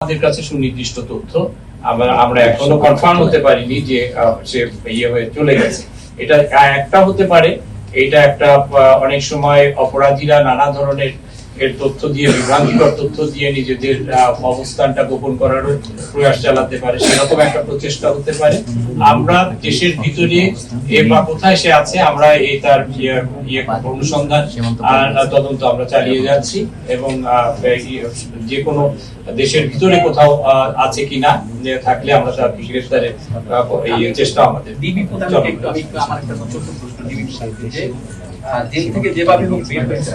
আমাদের কাছে সুনির্দিষ্ট তথ্য আমরা এখনো কনফার্ম হতে পারিনি যে সে হয়ে চলে গেছে। এটা একটা হতে পারে, এটা একটা অনেক সময় অপরাধীরা নানা ধরনের তথ্য দিয়ে, বিভ্রান্তিকর তথ্য দিয়ে নিজেদের অবস্থানটা গোপন করার প্রয়াস চালাতে পারে, সেরকম একটা প্রচেষ্টা হতে পারে। আমরা দেশের ভিতরে বা কোথায় সে আছে আমরা এই তার অনুসন্ধান তদন্ত আমরা চালিয়ে যাচ্ছি এবং যে কোনো দেশের ভিতরে কোথাও আছে কিনা থাকলে আমরা তার গ্রেফতারের চেষ্টা আমাদের। জেল থেকে যেভাবে হোক বের হয়েছে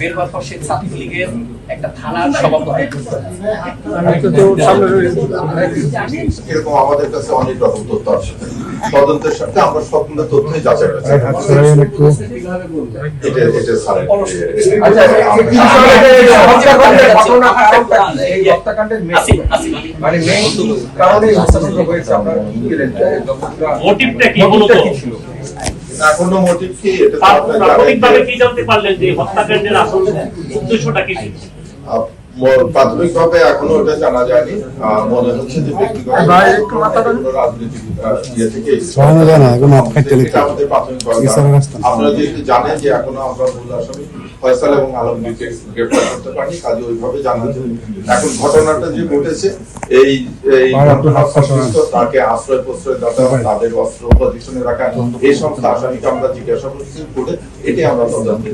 বের হওয়ার পর সে ছাত্রলীগের একটা থানার সভাপতি। এরকম আমাদের কাছে অনেক রকম তথ্য আছে, তদন্তের সাথে আমরা সম্পূর্ণ তথ্যই যাচাই করছি। এখনো মোটিভ কি, এটা প্রাথমিকভাবে কি জানতে পারলেন যে হত্যাকাণ্ডের আসল উদ্দেশ্যটা কি ছিল? প্রাথমিকভাবে এখনো ওটা জানা যায়নি। মনে হচ্ছে যে ব্যক্তিগত রাজনৈতিক আপনারা যেহেতু জানেন যে এখনো আমরা মূল আসামি ফয়সাল এবং আলমগীরকে গ্রেফতার করতে পারিনি, কাজে ওইভাবে জানা যায়। এখন ঘটনাটা যে ঘটেছে এই তাকে আশ্রয় প্রশ্রয় দেওয়া, তাদের অস্ত্র পজিশনে রাখা, এই সমস্ত আসামিকে আমরা জিজ্ঞাসা করছি করে এটি আমরা তদন্ত